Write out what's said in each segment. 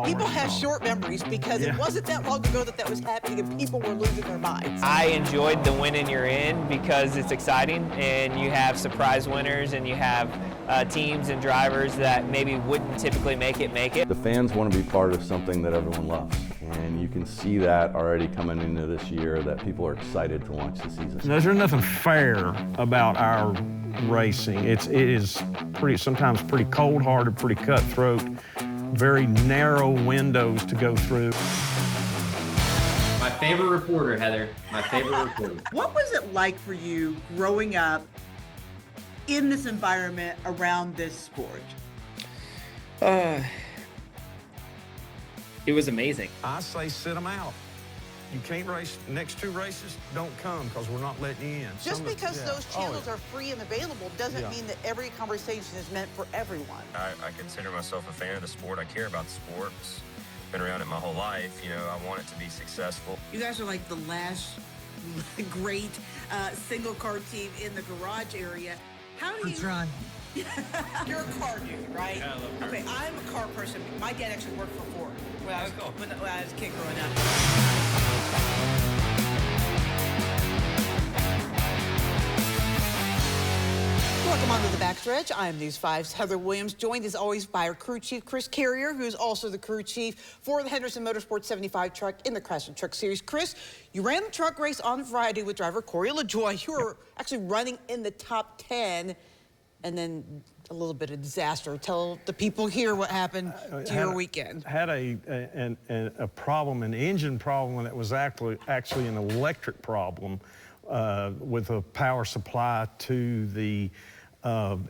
People have short memories because it wasn't that long ago that was happening and people were losing their minds. I enjoyed the winning you're in because it's exciting and you have surprise winners and you have teams and drivers that maybe wouldn't typically make it. The fans want to be part of something that everyone loves, and you can see that already coming into this year, that people are excited to watch the season. There's nothing fair about our racing. It is sometimes pretty cold-hearted, pretty cutthroat, very narrow windows to go through. My favorite reporter, Heather. My favorite reporter. What was it like for you growing up in this environment around this sport? It was amazing. I say sit them out. You can't race. Next two races, don't come because we're not letting you in. Just because those channels are free and available doesn't mean that every conversation is meant for everyone. I consider myself a fan of the sport. I care about the sport. Been around it my whole life. You know, I want it to be successful. You guys are like the last great single car team in the garage area. How do you... Trying. You're a car dude, right? Yeah, I love cars. Okay, I'm a car person. My dad actually worked for Ford when I was a kid growing up. Welcome on to the Backstretch. I'm News 5's Heather Williams, joined as always by our crew chief, Chris Carrier, who's also the crew chief for the Henderson Motorsports 75 truck in the Craftsman Truck Series. Chris, you ran the truck race on Friday with driver Corey LaJoie. You were actually running in the top 10, and then a little bit of disaster. Tell the people here what happened to your weekend. Had a problem, an engine problem that was actually an electric problem with a power supply to the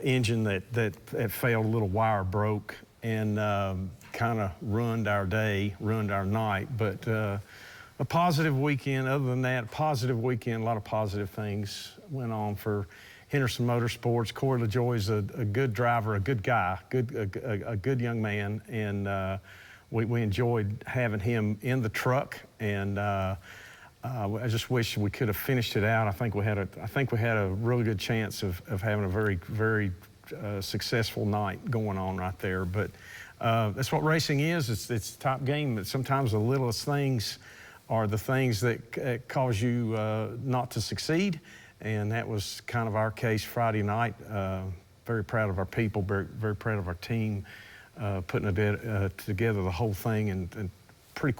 engine that failed. A little wire broke and kind of ruined our day, ruined our night. But a positive weekend. Other than that, positive weekend. A lot of positive things went on for Henderson Motorsports. Corey LaJoie is a good driver, a good guy, a good young man, and we enjoyed having him in the truck. And I just wish we could have finished it out. I think we had a really good chance of having a very successful night going on right there. But that's what racing is. It's top game. But sometimes the littlest things are the things that cause you not to succeed. And that was kind of our case Friday night. Very proud of our people, very proud of our team, putting together the whole thing and pretty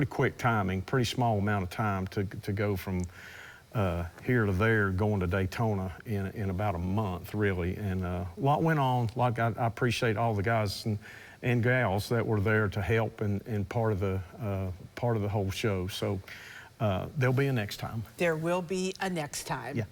quick timing, pretty small amount of time to go from here to there, going to Daytona in about a month, really. And a lot went on. Like I appreciate all the guys and gals that were there to help and part of the whole show. So. There'll be a next time. There will be a next time. Yeah.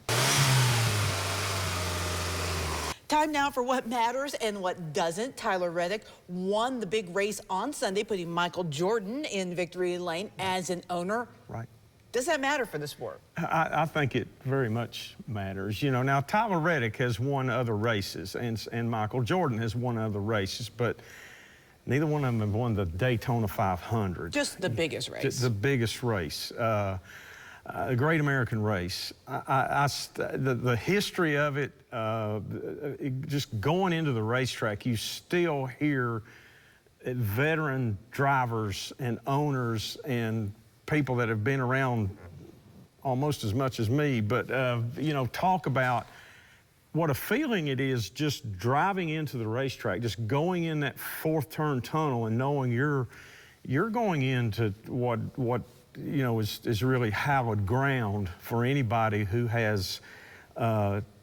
Time now for what matters and what doesn't. Tyler Reddick won the big race on Sunday, putting Michael Jordan in victory lane as an owner. Right. Does that matter for the sport? I think it very much matters. You know, now Tyler Reddick has won other races and Michael Jordan has won other races, but neither one of them have won the Daytona 500. Just the biggest race. The biggest race. A great American race. The history of it, just going into the racetrack, you still hear veteran drivers and owners and people that have been around almost as much as me, but, you know, talk about what a feeling it is just driving into the racetrack, just going in that fourth turn tunnel and knowing you're going into what you know is really hallowed ground for anybody who has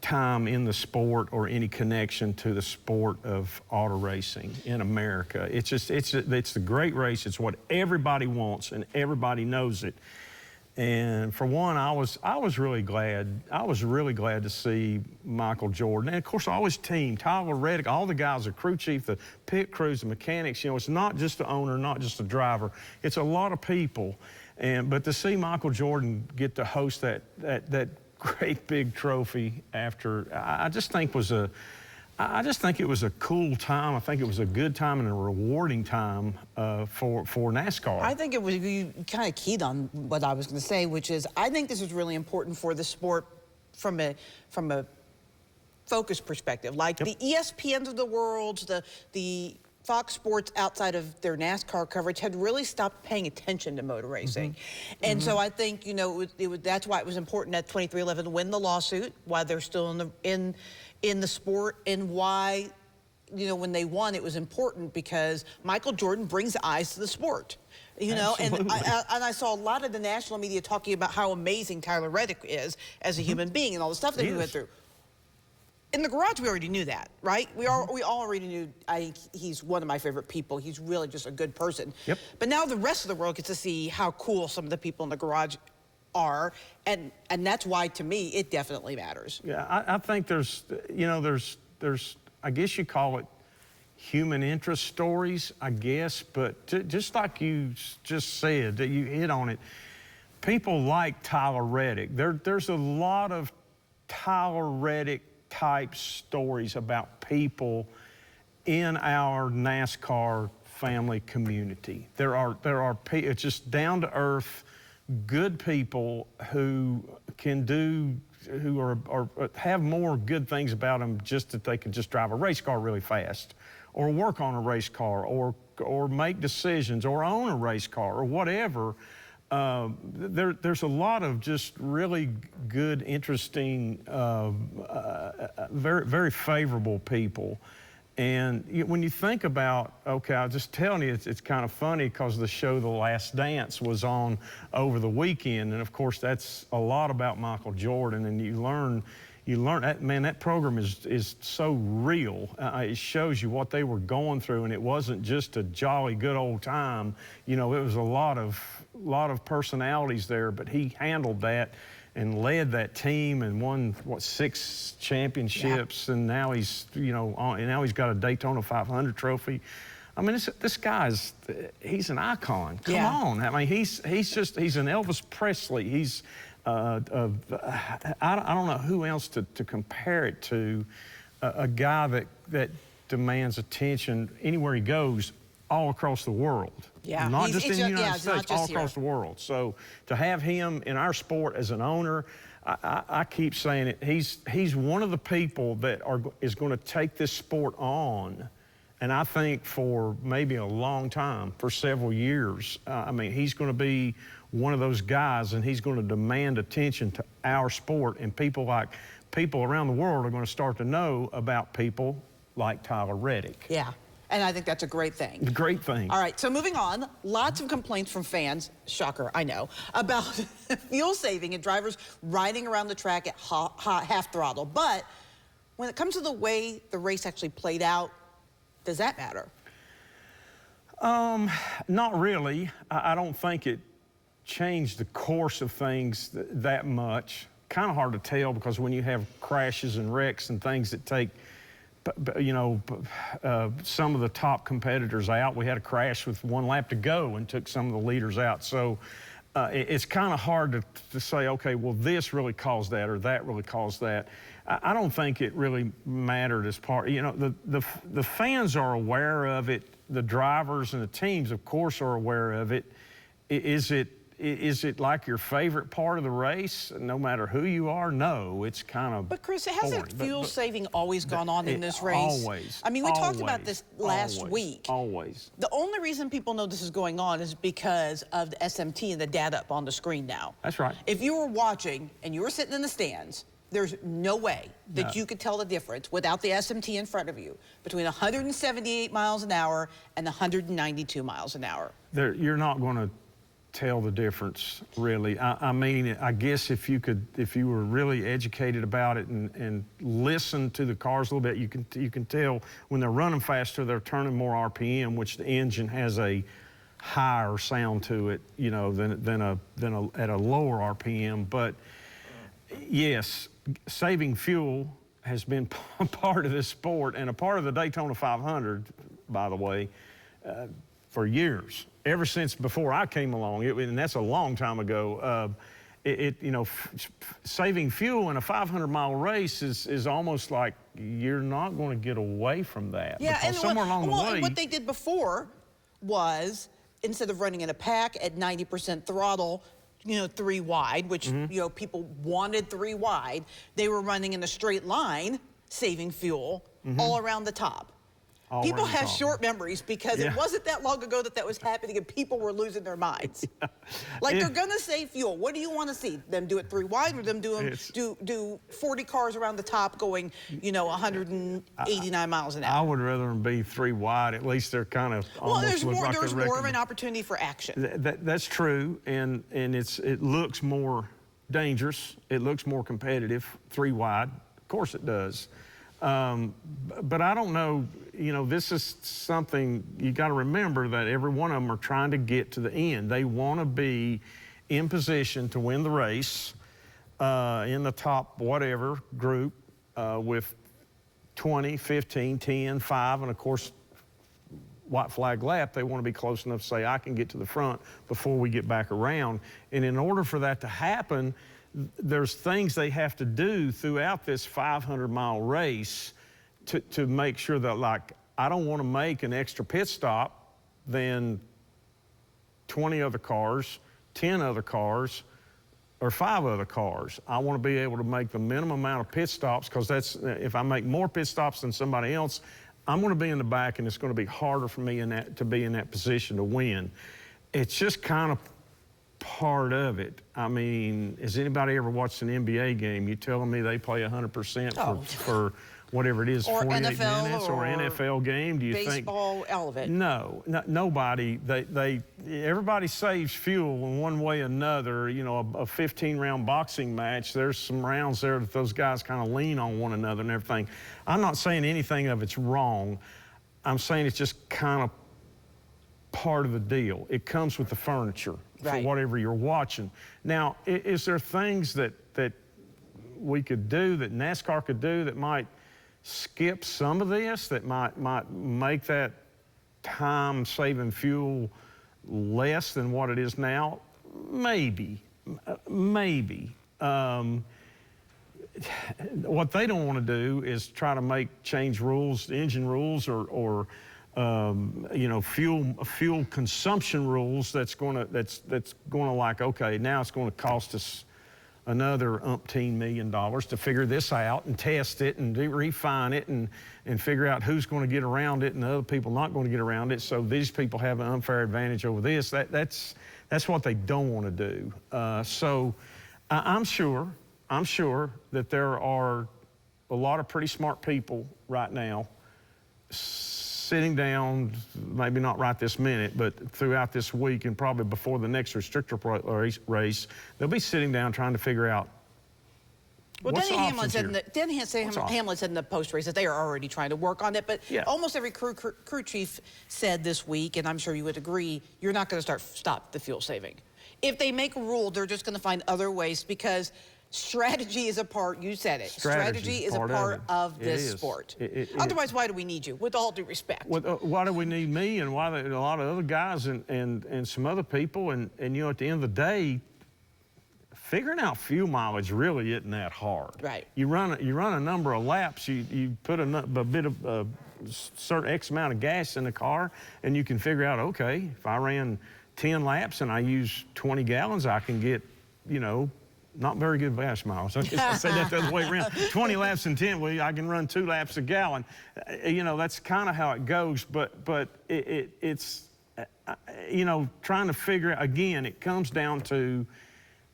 time in the sport or any connection to the sport of auto racing in America. It's a great race. It's what everybody wants and everybody knows it. And for one, I was really glad. I was really glad to see Michael Jordan, and of course, all his team, Tyler Reddick, all the guys, the crew chief, the pit crews, the mechanics. You know, it's not just the owner, not just the driver. It's a lot of people, but to see Michael Jordan get to host that great big trophy after, I just think it was a cool time. I think it was a good time and a rewarding time for NASCAR. I think it was, you kind of keyed on what I was going to say, which is I think this is really important for the sport from a focus perspective. Like the ESPNs of the world, the Fox Sports, outside of their NASCAR coverage, had really stopped paying attention to motor racing. And so I think, you know, that's why it was important at 2311 to win the lawsuit, why they're still in the sport, and why, you know, when they won, it was important because Michael Jordan brings eyes to the sport. You know, and I saw a lot of the national media talking about how amazing Tyler Reddick is as a human being and all the stuff that he went through. In the garage, we already knew that, right? We all already knew. I think he's one of my favorite people. He's really just a good person. Yep. But now the rest of the world gets to see how cool some of the people in the garage are, and that's why, to me, it definitely matters. Yeah, I think there's, you know, there's I guess you call it human interest stories, I guess, but just like you just said, that you hit on it, people like Tyler Reddick. There's a lot of Tyler Reddick type stories about people in our NASCAR family community. There are it's just down to earth, good people who can do, who are have more good things about them, just that they can just drive a race car really fast, or work on a race car, or make decisions, or own a race car, or whatever. There's a lot of just really good, interesting, very, very favorable people. And when you think about, okay, I'll just tell you, it's kind of funny because the show The Last Dance was on over the weekend. And of course, that's a lot about Michael Jordan. And you learn that, man, that program is so real. It shows you what they were going through, and it wasn't just a jolly good old time. You know, it was a lot of personalities there, but he handled that and led that team and won, what, 6 championships, and now he's, you know, now he's got a Daytona 500 trophy. I mean, this guy's, he's an icon. Come on. I mean, he's an Elvis Presley. He's, I don't know who else to compare it to, a guy that demands attention anywhere he goes, all across the world. Yeah, not just in the United States, all across the world. So to have him in our sport as an owner, I keep saying it, he's one of the people that is going to take this sport on, and I think for maybe a long time, for several years. I mean, he's going to be one of those guys, and he's going to demand attention to our sport, and people around the world are going to start to know about people like Tyler Reddick. Yeah. And I think that's a great thing. Great thing. All right, so moving on, lots of complaints from fans, shocker, I know, about fuel saving and drivers riding around the track at half throttle. But when it comes to the way the race actually played out, does that matter? Not really. I don't think it changed the course of things that much. Kind of hard to tell, because when you have crashes and wrecks and things that take, you know, some of the top competitors out. We had a crash with 1 lap to go and took some of the leaders out. So it's kind of hard to say, okay, well, this really caused that or that really caused that. I don't think it really mattered as part. You know, the fans are aware of it. The drivers and the teams, of course, are aware of it. Is it like your favorite part of the race, no matter who you are? No, it's kind of. But Chris, hasn't fuel saving always gone on in this race? Always. I mean, we talked about this last week. Always. The only reason people know this is going on is because of the SMT and the data up on the screen now. That's right. If you were watching and you were sitting in the stands, there's no way that you could tell the difference without the SMT in front of you between 178 miles an hour and 192 miles an hour. You're not going to tell the difference, really. I mean, I guess if you were really educated about it and listen to the cars a little bit, you can tell when they're running faster, they're turning more RPM, which the engine has a higher sound to it, you know, than at a lower RPM. But yes, saving fuel has been part of this sport and a part of the Daytona 500, by the way, for years. Ever since before I came along, and that's a long time ago, you know, saving fuel in a 500-mile race is almost like you're not going to get away from that. Yeah, because somewhere along the way. And what they did before was, instead of running in a pack at 90% throttle, you know, 3 wide, which, you know, people wanted 3 wide, they were running in a straight line, saving fuel all around the top. People around the have top. short memories because Yeah. it wasn't that long ago that was happening and people were losing their minds. Like, Yeah. they're going to save fuel. What do you want to see? Them do it 3 wide, or them do 40 cars around the top going, 189 miles an I hour? would rather them be 3 wide. At least they're kind of almost There's look like there's they're more of an wrecking. opportunity for action. That's true, and it looks more dangerous. It looks more competitive, 3 wide. Of course it does. But I don't know, this is something you got to remember, that every one of them are trying to get to the end. They want to be in position to win the race in the top whatever group with 20, 15, 10, 5, and of course, white flag lap, they want to be close enough to say, I can get to the front before we get back around. And in order for that to happen, there's things they have to do throughout this 500-mile race to make sure that, like, I don't want to make an extra pit stop than 20 other cars, 10 other cars, or 5 other cars. I want to be able to make the minimum amount of pit stops, because if I make more pit stops than somebody else, I'm going to be in the back, and it's going to be harder for me to be in that position to win. It's just kind of part of it. I mean, has anybody ever watched an NBA game? You telling me they play 100% for whatever it is, Or 48 NFL minutes, or NFL game? Do you think? Baseball, all of it. No, nobody. Everybody saves fuel in one way or another. A 15-round boxing match, there's some rounds there that those guys kind of lean on one another and everything. I'm not saying anything of it's wrong. I'm saying it's just kind of part of the deal. It comes with the furniture for whatever you're watching. Now, is there things that we could do, that NASCAR could do, that might skip some of this, that might make that time saving fuel less than what it is now? Maybe. What they don't want to do is try to change rules, engine rules, or fuel consumption rules. That's going to like, okay, now it's going to cost us another umpteen $1 million to figure this out and test it and refine it and figure out who's going to get around it and the other people not going to get around it. So these people have an unfair advantage over this. That's what they don't want to do. So I'm sure that there are a lot of pretty smart people right now sitting down, maybe not right this minute, but throughout this week and probably before the next restrictor race, they'll be sitting down trying to figure out what's the options here. Hamlin said in the post race that they are already trying to work on it, but almost every crew chief said this week, and I'm sure you would agree, you're not going to stop the fuel saving. If they make a rule, they're just going to find other ways, because strategy is a part, you said it. Strategy is a part of this sport. Otherwise, why do we need you? With all due respect. Why do we need me, and why a lot of other guys and some other people? And at the end of the day, figuring out fuel mileage really isn't that hard. Right. You run a number of laps. You put a bit of certain X amount of gas in the car, and you can figure out, okay, if I ran 10 laps and I use 20 gallons, I can get, not very good gas miles. I said that the other way around. 20 laps in 10, I can run 2 laps a gallon. That's kind of how it goes. But it's trying to figure out, again, it comes down to,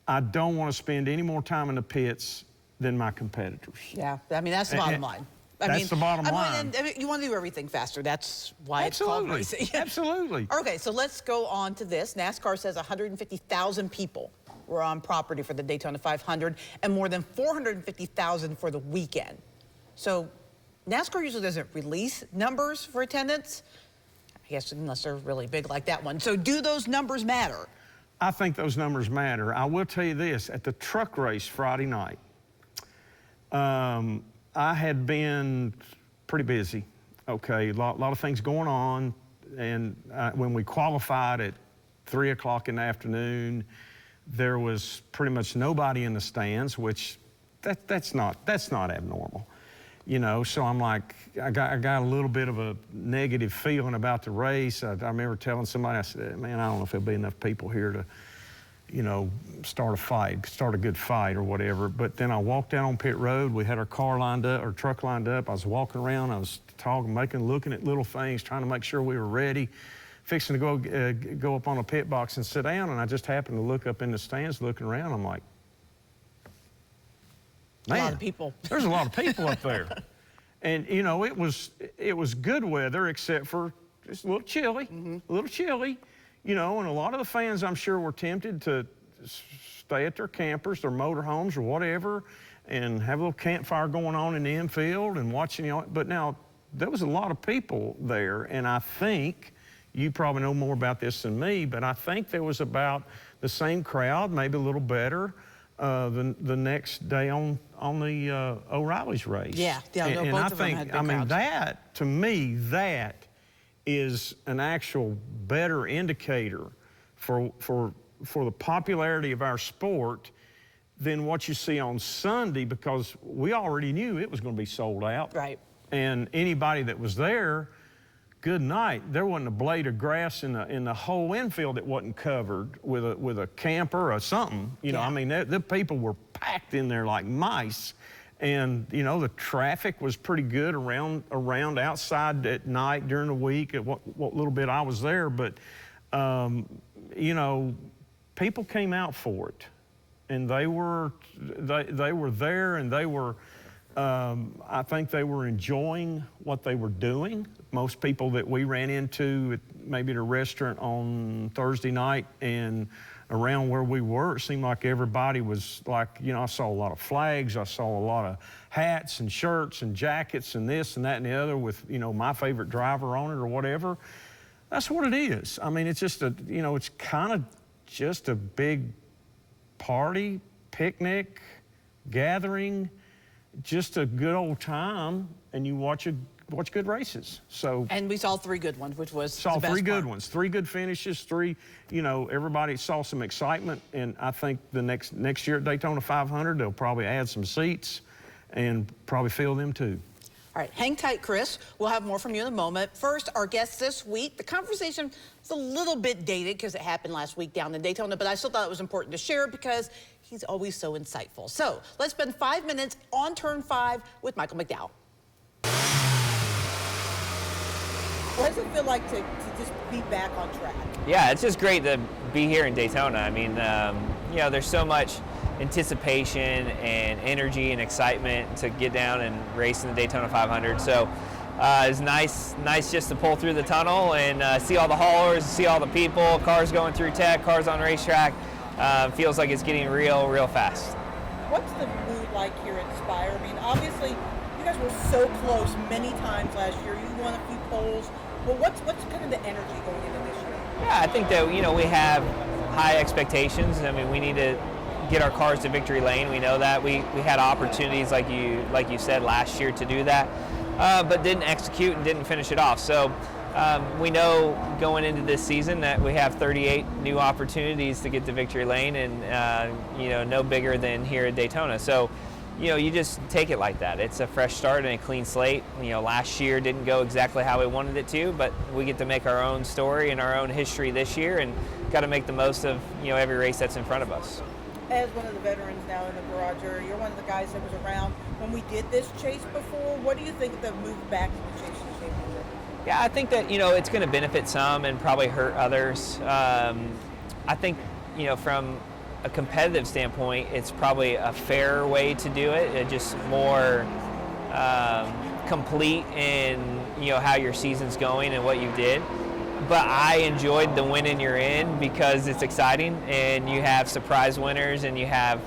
I don't want to spend any more time in the pits than my competitors. Yeah, I mean, that's the bottom line. That's the bottom line. You want to do everything faster. That's why it's called racing. Absolutely. Okay, so let's go on to this. NASCAR says 150,000 people were on property for the Daytona 500 and more than 450,000 for the weekend. So NASCAR usually doesn't release numbers for attendance, I guess, unless they're really big like that one. So do those numbers matter? I think those numbers matter. I will tell you this, at the truck race Friday night, I had been pretty busy. Okay, a lot of things going on, and when we qualified at 3 o'clock in the afternoon, there was pretty much nobody in the stands, which that's not abnormal, So I'm like, I got a little bit of a negative feeling about the race. I remember telling somebody, I said, man, I don't know if there'll be enough people here start a good fight or whatever. But then I walked down on pit road. We had our car lined up, our truck lined up. I was walking around. I was talking, looking at little things, trying to make sure we were ready, fixing to go up on a pit box and sit down. And I just happened to look up in the stands, looking around. I'm like, man, a lot of people. There's a lot of people up there. And it was good weather, except for just a little chilly, and a lot of the fans, I'm sure, were tempted to stay at their campers, their motorhomes, or whatever, and have a little campfire going on in the infield and watching. But now there was a lot of people there, and I think you probably know more about this than me, but I think there was about the same crowd, maybe a little better, the next day on the O'Reilly's race. Yeah, and both I of them think, had big crowds. that, to me, that is an actual better indicator for the popularity of our sport than what you see on Sunday, because we already knew it was going to be sold out. Right. And anybody that was there, good night. There wasn't a blade of grass in the whole infield that wasn't covered with a camper or something. I mean, the people were packed in there like mice. And, the traffic was pretty good around outside at night during the week, at what little bit I was there. But, people came out for it. And they were there, and they were, I think they were enjoying what they were doing. Most people that we ran into maybe at a restaurant on Thursday night and around where we were, it seemed like everybody was like, I saw a lot of flags, I saw a lot of hats and shirts and jackets and this and that and the other with, my favorite driver on it or whatever. That's what it is. I mean, it's just it's kind of just a big party, picnic, gathering, just a good old time, and you watch good races. And we saw 3 good ones, which was saw the best 3 good part. ones, 3 good finishes, everybody saw some excitement, and I think the next year at Daytona 500, they'll probably add some seats and probably fill them too. All right, hang tight, Chris. We'll have more from you in a moment. First, our guest this week. The conversation is a little bit dated because it happened last week down in Daytona, but I still thought it was important to share because he's always so insightful. So let's spend 5 minutes on turn 5 with Michael McDowell. What does it feel like to just be back on track? Yeah, it's just great to be here in Daytona. I mean, there's so much anticipation and energy and excitement to get down and race in the Daytona 500. So it's nice just to pull through the tunnel and see all the haulers, see all the people, cars going through tech, cars on racetrack. Feels like it's getting real fast. What's the mood like here at Spire? I mean, obviously, you guys were so close many times last year. You won a few poles. Well, what's kind of the energy going into this year? Yeah, I think that, we have high expectations. I mean, we need to get our cars to victory lane. We know that. We had opportunities, like you said, last year to do that, but didn't execute and didn't finish it off. So we know going into this season that we have 38 new opportunities to get to victory lane, and no bigger than here at Daytona. So you just take it like that. It's a fresh start and a clean slate. Last year didn't go exactly how we wanted it to, but we get to make our own story and our own history this year, and got to make the most of every race that's in front of us. As one of the veterans now in the garage area, you're one of the guys that was around when we did this chase before. What do you think of the move back to the chase championship? Yeah, I think that it's going to benefit some and probably hurt others. I think from a competitive standpoint, it's probably a fair way to do it. It's just more complete in how your season's going and what you did. But I enjoyed the win and you're in because it's exciting, and you have surprise winners, and you have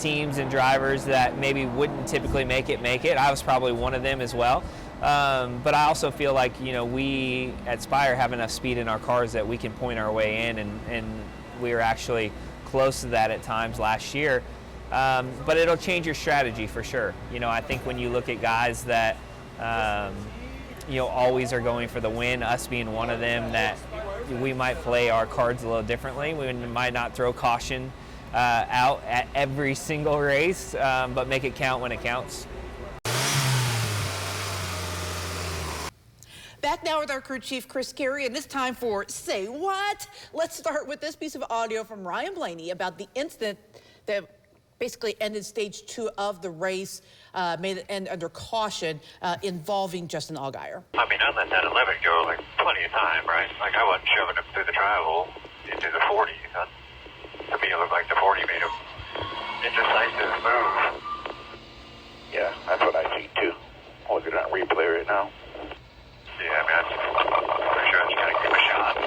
teams and drivers that maybe wouldn't typically make it. I was probably one of them as well. But I also feel like we at Spire have enough speed in our cars that we can point our way in, and we were actually close to that at times last year. But it'll change your strategy for sure. I think when you look at guys that always are going for the win, us being one of them, that we might play our cards a little differently. We might not throw caution out at every single race, but make it count when it counts. Back now with our crew chief, Chris Carey, and it's time for Say What? Let's start with this piece of audio from Ryan Blaney about the incident that basically ended stage 2 of the race, made it end under caution, involving Justin Allgaier. I mean, I let that 11 go like plenty of time, right? Like I wasn't shoving him through the travel into the 40. To me, it looked like the 40 made him indecisive move. Yeah, that's what I see too. Was it on replay right now? Yeah, I mean, I'm pretty sure I was going to give him a shot.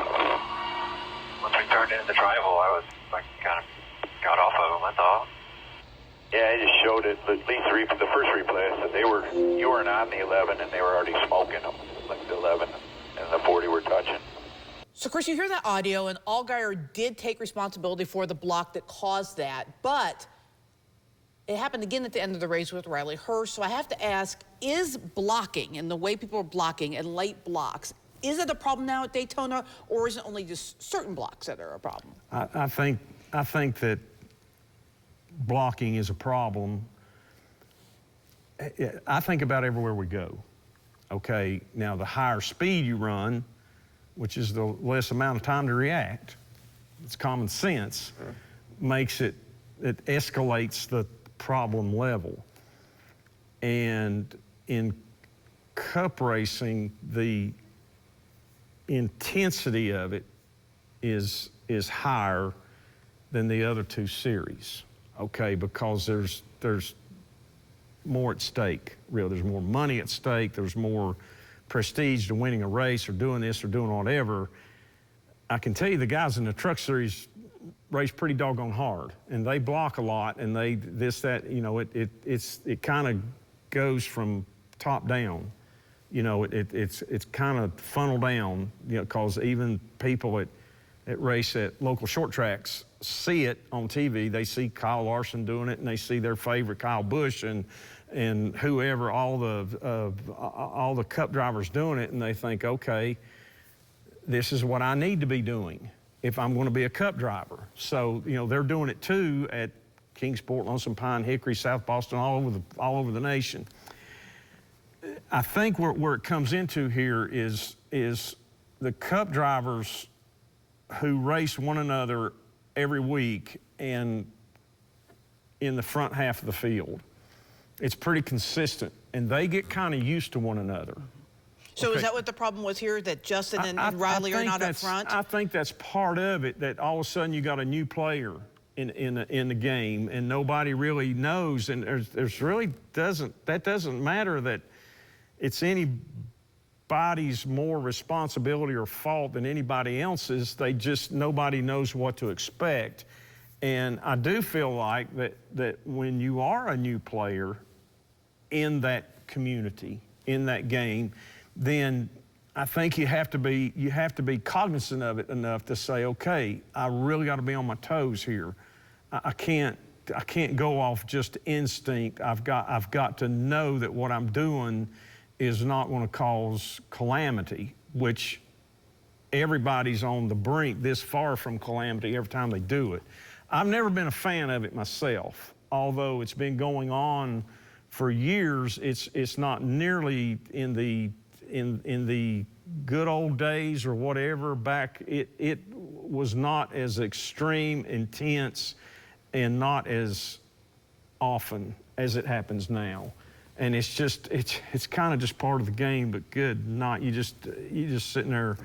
Once we turned into the tribal, I was like kind of got off of him, I thought. Yeah, I just showed it. At least the first replay, I said you weren't on the 11 and they were already smoking them. Like the 11 and the 40 were touching. So, Chris, you hear that audio, and Allgaier did take responsibility for the block that caused that, but it happened again at the end of the race with Riley Hirsch. So I have to ask, is blocking and the way people are blocking and late blocks, is it a problem now at Daytona, or is it only just certain blocks that are a problem? I think that blocking is a problem. I think about everywhere we go. Okay, now the higher speed you run, which is the less amount of time to react, it's common sense, makes it escalates the problem level. And in cup racing, the intensity of it is higher than the other two series, okay, because there's more at stake, really. There's more money at stake, there's more prestige to winning a race or doing this or doing whatever. I can tell you the guys in the truck series race pretty doggone hard, and they block a lot, and they it kind of goes from top down. It's kind of funneled down, because even people that race at local short tracks see it on TV. They see Kyle Larson doing it, and they see their favorite Kyle Busch and whoever, all the Cup drivers doing it, and they think, okay, this is what I need to be doing if I'm going to be a Cup driver. So, they're doing it too at Kingsport, Lonesome Pine, Hickory, South Boston, all over the nation. I think where it comes into here is the Cup drivers who race one another every week and in the front half of the field. It's pretty consistent, and they get kind of used to one another. So okay. Is that what the problem was here, that Justin and Riley are not up front? I think that's part of it, that all of a sudden you got a new player in the game, and nobody really knows, and there's really doesn't matter that it's anybody's more responsibility or fault than anybody else's. Nobody knows what to expect. And I do feel like that when you are a new player in that community, in that game, then I think you have to be cognizant of it enough to say, okay, I really got to be on my toes here. I can't go off just instinct. I've got to know that what I'm doing is not going to cause calamity, which everybody's on the brink this far from calamity every time they do it. I've never been a fan of it myself, although it's been going on for years. It's not nearly in the good old days or whatever back. It was not as extreme, intense, and not as often as it happens now. And it's kind of just part of the game. But good night, you just sitting there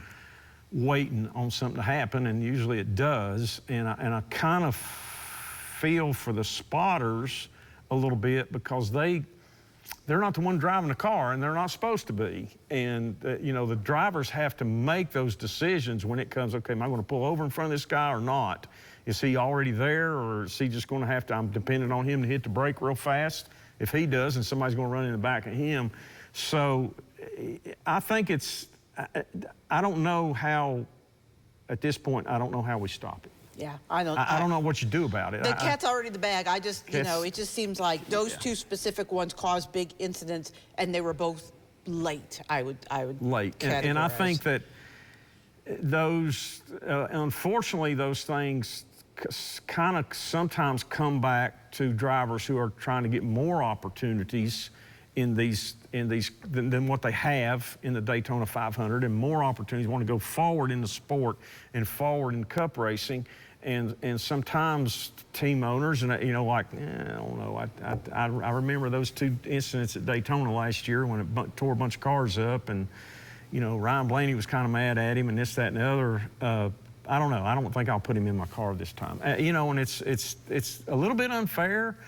waiting on something to happen, and usually it does. And I kind of feel for the spotters a little bit, because they're not the one driving the car, and they're not supposed to be. And the drivers have to make those decisions when it comes, okay, am I going to pull over in front of this guy or not? Is he already there, or is he just going to have to, I'm dependent on him to hit the brake real fast if he does, and somebody's going to run in the back of him. So I think I don't know how, at this point, I don't know how we stop it. Yeah, I don't know what you do about it. The cat's already in the bag. I just, it just seems like those two specific ones caused big incidents, and they were both late, I would late. And I think that those, unfortunately, those things kind of sometimes come back to drivers who are trying to get more opportunities than what they have in the Daytona 500, and more opportunities, want to go forward in the sport and forward in cup racing. And sometimes team owners, and I don't know, I remember those two incidents at Daytona last year when it tore a bunch of cars up, and Ryan Blaney was kind of mad at him and this, that, and the other. I don't know. I don't think I'll put him in my car this time. And it's a little bit unfair,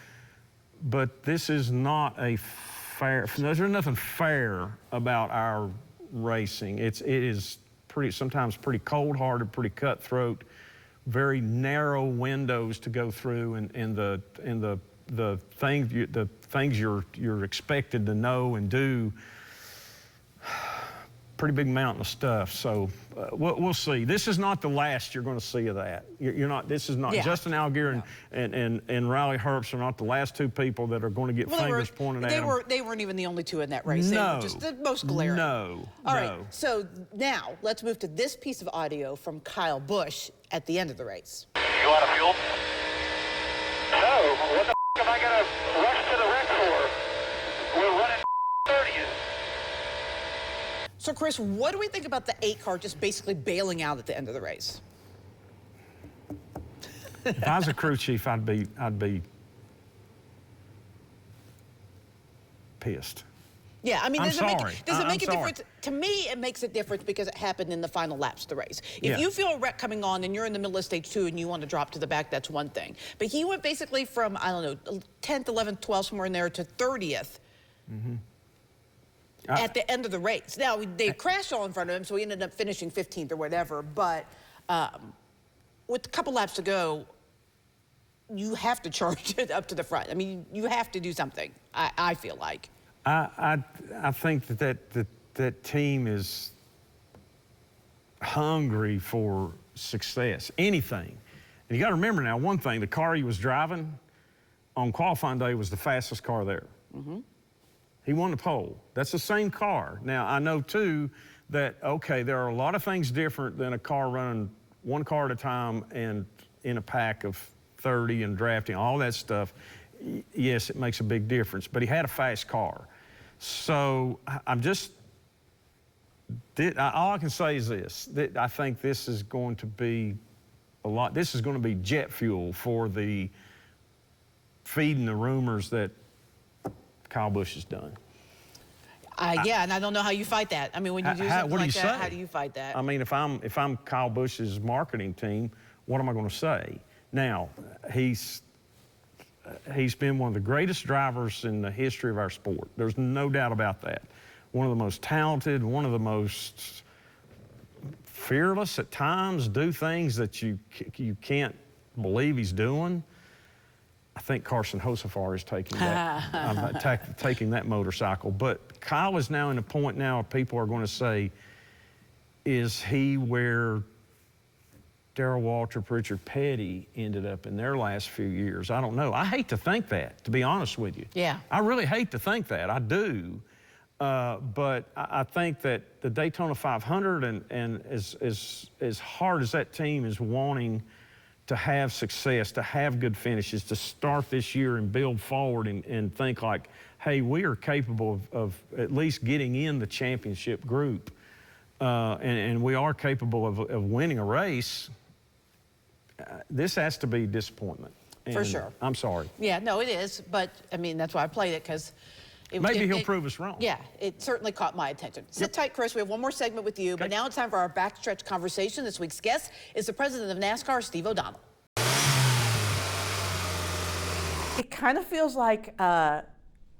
but this is not a fair. There's nothing fair about our racing. It is sometimes pretty cold-hearted, pretty cutthroat, very narrow windows to go through, and the things you're expected to know and do. Pretty big mountain of stuff. So we'll see. This is not the last you're going to see of that. You're not. This is not. Justin Allgaier and Riley Herbst are not the last two people that are going to get fingers pointed at them. They weren't even the only two in that race. No. They were just the most glaring. No. All right. So now let's move to this piece of audio from Kyle Busch at the end of the race. You out of fuel? No. What the am I going to rush to the wreck for? We're running 30th. So, Chris, what do we think about the 8 car just basically bailing out at the end of the race? If I was a crew chief, I'd be pissed. Yeah, I mean, I'm does it make a sorry. difference? To me, it makes a difference because it happened in the final laps of the race. If Yeah. you feel a wreck coming on and you're in the middle of stage 2 and you want to drop to the back, that's one thing. But he went basically from, I don't know, 10th, 11th, 12th, somewhere in there to 30th. Mm-hmm. At the end of the race. Now, they crashed all in front of him, so he ended up finishing 15th or whatever, but with a couple laps to go, you have to charge it up to the front. I mean, you have to do something, I feel like. I think that team is hungry for success, anything. And you got to remember now, one thing, the car he was driving on qualifying day was the fastest car there. Mm-hmm. He won the pole. That's the same car. Now, I know, too, that, okay, there are a lot of things different than a car running one car at a time and in a pack of 30 and drafting, all that stuff. Yes, it makes a big difference, but he had a fast car. So all I can say is this, that I think this is going to be this is going to be jet fuel for the feeding the rumors that Kyle Busch has done. Yeah, and I don't know how you fight that. I mean, when you do something what do like you that, say? how do you fight that? I mean, if I'm Kyle Busch's marketing team, what am I going to say? Now, he's been one of the greatest drivers in the history of our sport. There's no doubt about that. One of the most talented, one of the most fearless at times, do things that you can't believe he's doing. I think Carson Hocevar is taking that, taking that motorcycle. But Kyle is now in a point now where people are going to say, is he where Darrell Waltrip, Richard Petty ended up in their last few years? I don't know. I hate to think that, to be honest with you. Yeah. I really hate to think that. I do. But I think that the Daytona 500 and as hard as that team is wanting to have success, to have good finishes, to start this year and build forward and think like, hey, we are capable of at least getting in the championship group, and we are capable of winning a race. This has to be disappointment. For sure. I'm sorry. Yeah, no, it is. But, I mean, that's why I played it, because maybe he'll prove us wrong. Yeah, it certainly caught my attention. Sit tight, Chris. We have one more segment with you, but now it's time for our backstretch conversation. This week's guest is the president of NASCAR, Steve O'Donnell. It kind of feels like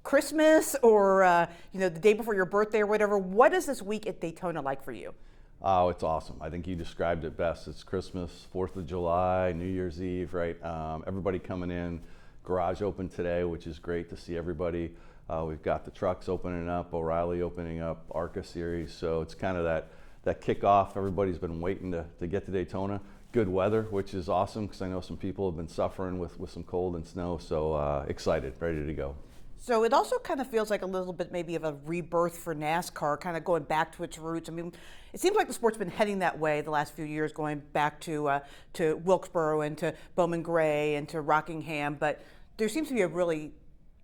Christmas or, the day before your birthday or whatever. What is this week at Daytona like for you? Oh, it's awesome. I think you described it best. It's Christmas, 4th of July, New Year's Eve, right? Everybody coming in. Garage open today, which is great to see everybody. We've got the trucks opening up, O'Reilly opening up, ARCA series. So it's kind of that kickoff. Everybody's been waiting to get to Daytona. Good weather, which is awesome because I know some people have been suffering with some cold and snow. So excited, ready to go. So it also kind of feels like a little bit maybe of a rebirth for NASCAR, kind of going back to its roots. I mean, it seems like the sport's been heading that way the last few years, going back to Wilkesboro and to Bowman Gray and to Rockingham. But there seems to be a really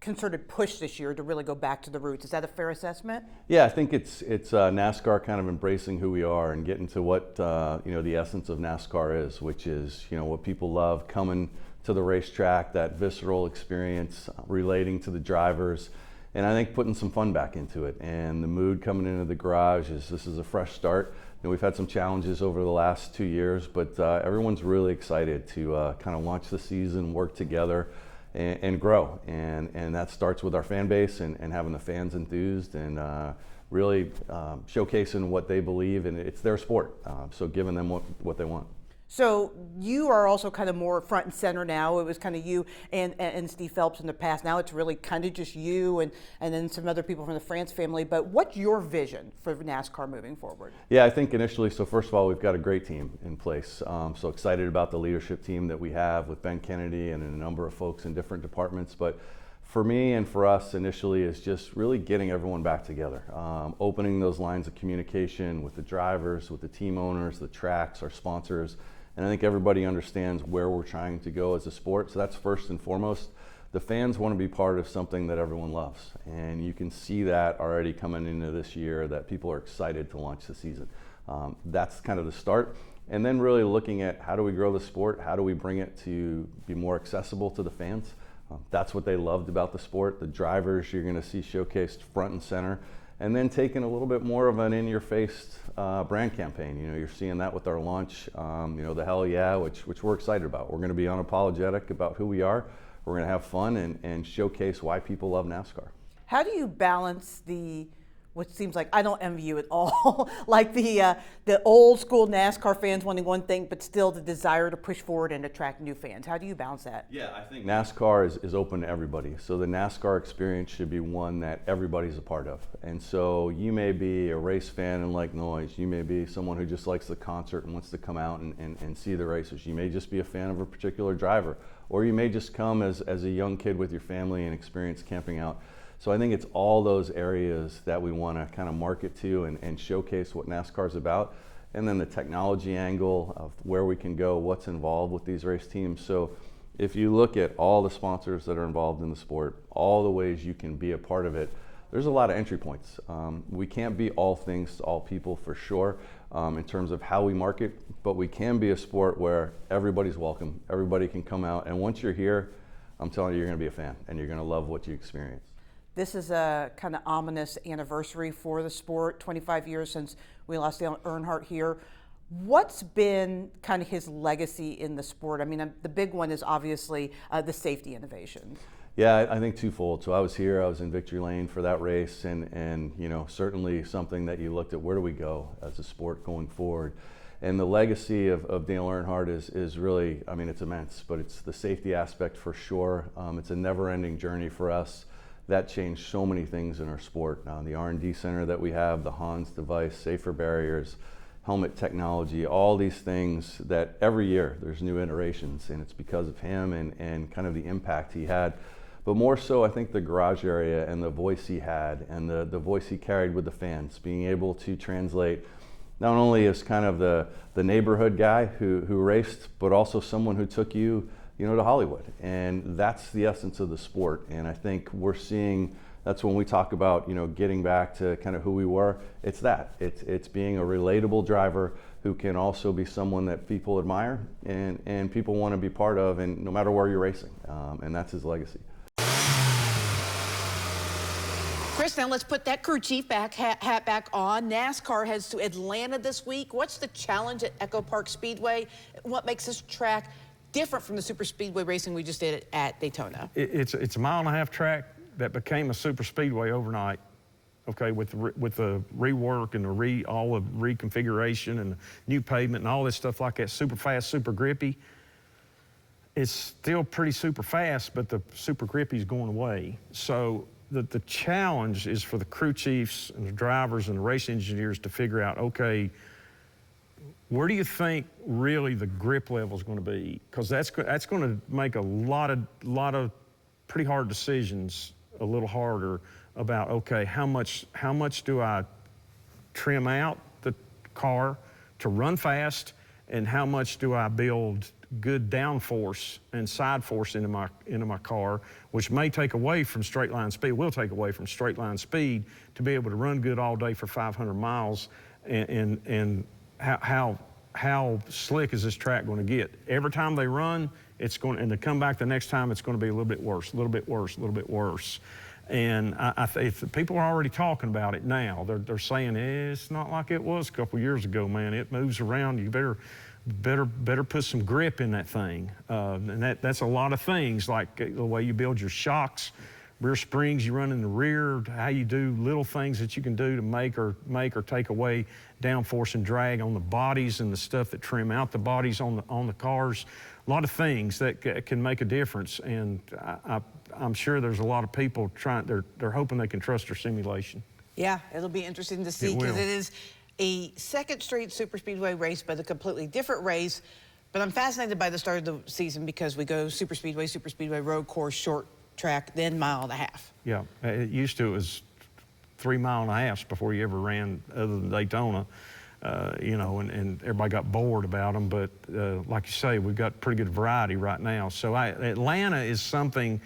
concerted push this year to really go back to the roots. Is that a fair assessment? Yeah, I think it's NASCAR kind of embracing who we are and getting to what the essence of NASCAR is, which is what people love, coming to the racetrack, that visceral experience, relating to the drivers, and I think putting some fun back into it. And the mood coming into the garage is this is a fresh start. We've had some challenges over the last 2 years, but everyone's really excited to kind of launch the season, work together, and grow. And that starts with our fan base and having the fans enthused and really showcasing what they believe, and it's their sport. So giving them what they want. So you are also kind of more front and center now. It was kind of you and Steve Phelps in the past. Now it's really kind of just you and then some other people from the France family. But what's your vision for NASCAR moving forward? Yeah, I think initially, so first of all, we've got a great team in place. So excited about the leadership team that we have with Ben Kennedy and a number of folks in different departments. But for me and for us initially is just really getting everyone back together, opening those lines of communication with the drivers, with the team owners, the tracks, our sponsors. And I think everybody understands where we're trying to go as a sport. So that's first and foremost. The fans want to be part of something that everyone loves. And you can see that already coming into this year, that people are excited to launch the season. That's kind of the start. And then really looking at how do we grow the sport? How do we bring it to be more accessible to the fans? That's what they loved about the sport. The drivers you're going to see showcased front and center. And then taking a little bit more of an in-your-face brand campaign. You're seeing that with our launch, the Hell Yeah, which we're excited about. We're going to be unapologetic about who we are. We're going to have fun and showcase why people love NASCAR. How do you balance what seems like, I don't envy you at all, like the old school NASCAR fans wanting one thing, but still the desire to push forward and attract new fans? How do you balance that? Yeah, I think NASCAR is open to everybody. So the NASCAR experience should be one that everybody's a part of. And so you may be a race fan and like noise. You may be someone who just likes the concert and wants to come out and see the races. You may just be a fan of a particular driver. Or you may just come as a young kid with your family and experience camping out. So I think it's all those areas that we want to kind of market to and showcase what NASCAR is about. And then the technology angle of where we can go, what's involved with these race teams. So if you look at all the sponsors that are involved in the sport, all the ways you can be a part of it, there's a lot of entry points. We can't be all things to all people for sure in terms of how we market, but we can be a sport where everybody's welcome, everybody can come out, and once you're here, I'm telling you, you're going to be a fan and you're going to love what you experience. This is a kind of ominous anniversary for the sport, 25 years since we lost Dale Earnhardt here. What's been kind of his legacy in the sport? I mean, the big one is obviously the safety innovations. Yeah, I think twofold. So I was here, I was in victory lane for that race, and certainly something that you looked at, where do we go as a sport going forward? And the legacy of Dale Earnhardt is really, I mean, it's immense, but it's the safety aspect for sure. It's a never-ending journey for us. That changed so many things in our sport. The R&D center that we have, the Hans device, safer barriers, helmet technology, all these things that every year there's new iterations, and it's because of him and kind of the impact he had. But more so, I think the garage area and the voice he had and the voice he carried with the fans, being able to translate not only as kind of the neighborhood guy who raced, but also someone who took you to Hollywood. And that's the essence of the sport. And I think we're seeing, that's when we talk about, getting back to kind of who we were. It's that. It's being a relatable driver who can also be someone that people admire and people want to be part of, and no matter where you're racing. And that's his legacy. Chris, now let's put that crew chief hat back on. NASCAR heads to Atlanta this week. What's the challenge at Echo Park Speedway? What makes this track different from the super speedway racing we just did at Daytona? It's a 1.5 mile track that became a super speedway overnight. Okay, with the rework and all the reconfiguration and new pavement and all this stuff like that, super fast, super grippy. It's still pretty super fast, but the super grippy is going away. So the challenge is for the crew chiefs and the drivers and the race engineers to figure out, okay, where do you think really the grip level is going to be? Because that's going to make a lot of pretty hard decisions a little harder about, okay, how much do I trim out the car to run fast and how much do I build good downforce and side force into my car, which may take away from straight line speed, will take away from straight line speed to be able to run good all day for 500 miles, and how slick is this track going to get? Every time they run, it's going, and to come back the next time, it's going to be a little bit worse, a little bit worse, a little bit worse. And I think people are already talking about it now. They're saying it's not like it was a couple years ago, man. It moves around. You better put some grip in that thing. And that's a lot of things, like the way you build your shocks, rear springs you run in the rear, how you do little things that you can do to make or take away downforce and drag on the bodies and the stuff that trim out the bodies on the cars. A lot of things that can make a difference, and I'm sure there's a lot of people they're hoping they can trust their simulation. Yeah, it'll be interesting to see, because it is a second straight super speedway race, but a completely different race. But I'm fascinated by the start of the season, because we go super speedway, road course, short track, then mile and a half. Yeah, it used to, it was 3 mile and a halves before you ever ran other than Daytona. You know, and everybody got bored about them, but like you say, we've got pretty good variety right now. So Atlanta is something,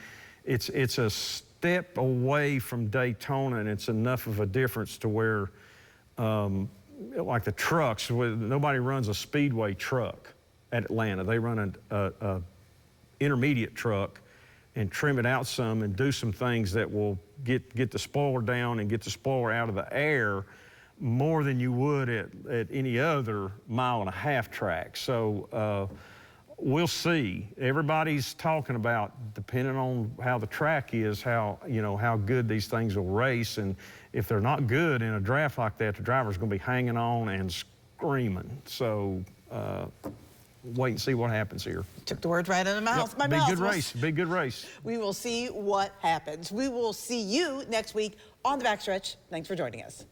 it's a step away from Daytona, and it's enough of a difference to where, like the trucks, nobody runs a speedway truck at Atlanta. They run a intermediate truck and trim it out some and do some things that will get the spoiler down and get the spoiler out of the air more than you would at any other mile and a half track. So we'll see. Everybody's talking about, depending on how the track is, how good these things will race. And if they're not good in a draft like that, the driver's going to be hanging on and screaming. So wait and see what happens here. Took the words right out of my mouth. Yep. Big good race. Big good race. We will see what happens. We will see you next week on the Backstretch. Thanks for joining us.